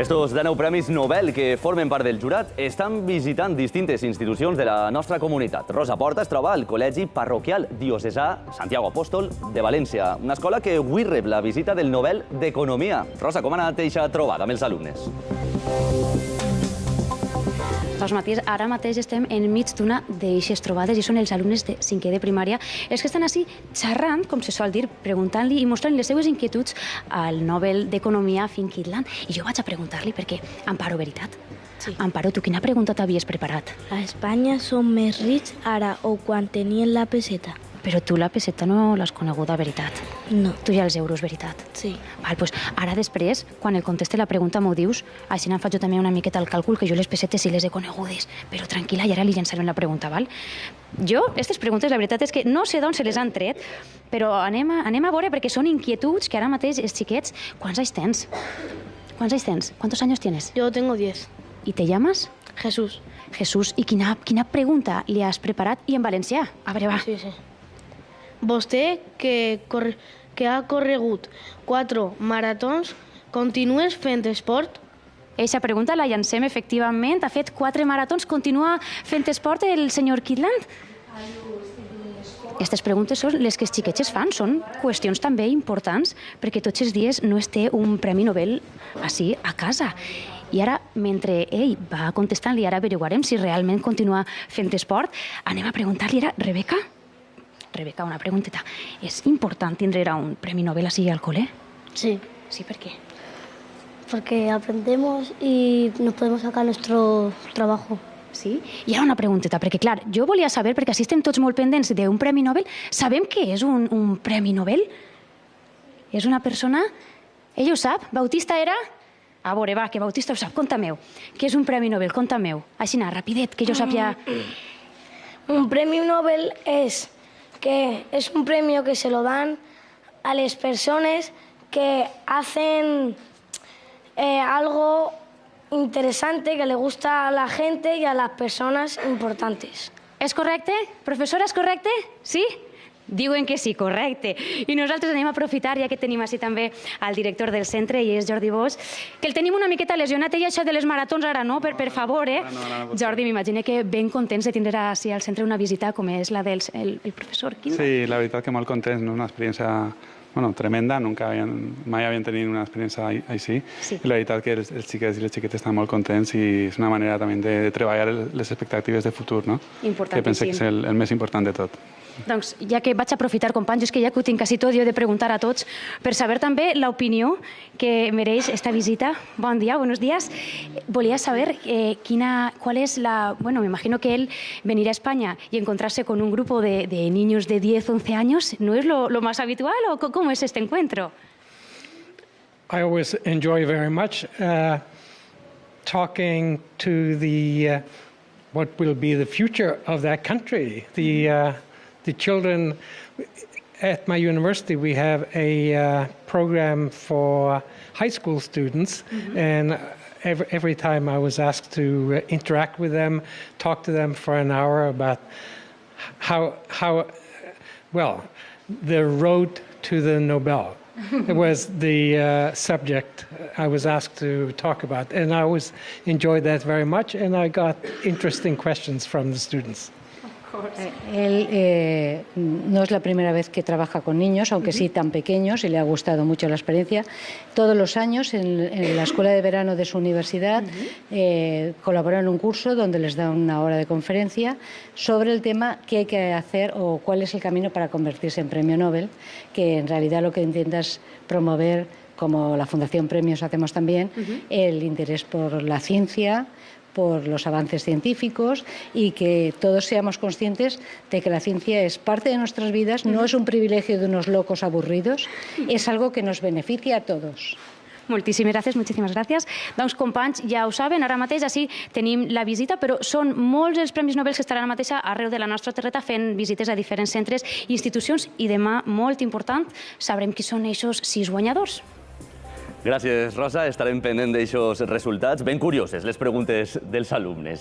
Estos 19 premis Nobel que formen part del jurat estan visitant distintes institucions de la nostra comunitat. Rosa Porta es troba al Col·legi Parroquial Diocesà Santiago Apòstol de València, una escola que avui rep la visita del Nobel d'Economia. Rosa, com ha anat aquesta trobada amb els alumnes? Doncs Matías, ara mateix estem enmig d'una d'eixes trobades i són els alumnes de cinquè de primària els que estan així xerrant, com se sol dir, preguntant-li i mostrant les seues inquietuds al Nobel d'Economia Finn Kitland. I jo vaig a preguntar-li perquè, Amparo, veritat? Sí. Amparo, tu quina pregunta t'havies preparat? A Espanya són més rics ara o quan tenien la peseta? Però tu la peseta no l'has coneguda, veritat? No. Tu ja els euros, veritat? Sí. Val, doncs ara després, quan el conteste la pregunta m'ho dius, així em faig jo també una miqueta el càlcul que jo les pessetes sí les he conegudes. Però tranquil·la, i ara li llançarem la pregunta, val? Jo, aquestes preguntes, la veritat és que no sé d'on se les han tret, però anem a veure perquè són inquietuds que ara mateix els xiquets... Quants anys tens? Quants anys tens? ¿Cuántos años tienes? Yo tengo 10. ¿Y te llamas? Jesús. Jesús, i quina pregunta li has preparat i en valencià? A veure, va. Sí, sí. Vostè, que ha corregut 4 maratons, continues fent esport? Eixa pregunta la llancem efectivament. Ha fet 4 maratons. Continua fent esport el senyor Kitland? Aquestes preguntes són les que els xiquets es fan. Són qüestions també importants perquè tots els dies no es té un Premi Nobel així a casa. I ara, mentre ell va contestant-li, ara averiguarem si realment continua fent esport, anem a preguntar-li ara, Rebeca, una pregunteta. ¿Es important tindre un Premi Nobel así al cole? Sí, Sí, ¿por qué? porque aprendemos y nos podemos sacar nuestro trabajo. Sí? I ara una pregunteta, perquè clar, jo volia saber, perquè així estem tots molt pendents d'un Premi Nobel, sabem què és un Premi Nobel? És una persona... Ell ho sap? Bautista era? A veure, va, que Bautista ho sap, conta-meu. Què és un Premi Nobel? Conta-meu. Així, rapidet, que jo sàpia... Un premio Nobel es un premio que se lo dan a las personas que hacen algo interesante que le gusta a la gente y a las personas importantes. És correcte? Professora, és correcte? Sí? Diuen que sí, correcte. I nosaltres anem a aprofitar, ja que tenim així també el director del centre, i és Jordi Bosch, que el tenim una miqueta lesionat, i això de les maratons ara no, per favor, eh? Jordi, m'imagino que ben contents de tindre així al centre una visita com és la del professor Kitland. Sí, la veritat que molt contents, una experiència tremenda, mai havien tingut una experiència així. I la veritat que els xiquets i les xiquetes estan molt contents i és una manera també de treballar les expectatives de futur, que penso que és el més important de tot. Doncs, ja que vaig aprofitar, companys, és que ja que ho tinc quasi tot, jo he de preguntar a tots per saber també l'opinió que mereix esta visita. Bon dia, buenos días. Volia saber cuál es la... Bueno, me imagino que él venir a España y encontrarse con un grupo de niños de 10, 11 años, ¿no es lo más habitual o cómo es este encuentro? I always enjoy very much talking to the what will be the future of that country. The children at my university, we have a program for high school students, and every time I was asked to interact with them, talk to them for an hour about how the road to the Nobel. It was the subject I was asked to talk about, and I always enjoyed that very much, and I got interesting questions from the students. Él no es la primera vez que trabaja con niños, aunque sí tan pequeños, y le ha gustado mucho la experiencia. Todos los años en la escuela de verano de su universidad colabora en un curso donde les da una hora de conferencia sobre el tema qué hay que hacer o cuál es el camino para convertirse en premio Nobel, que en realidad lo que intenta es promover, como la Fundación Premios hacemos también, el interés por la ciencia, por los avances científicos y que todos seamos conscientes de que la ciencia es parte de nuestras vidas, no es un privilegio de unos locos aburridos, es algo que nos beneficia a todos. Moltíssimes gràcies. Doncs, companys, ja ho saben, ara mateix així tenim la visita, però són molts els Premis Nobel que estaran mateixa arreu de la nostra terreta fent visites a diferents centres i institucions i demà, molt important, sabrem qui són aquests 6 guanyadors. Gràcies, Rosa. Estarem pendent d'aixòs resultats. Ben curioses les preguntes dels alumnes.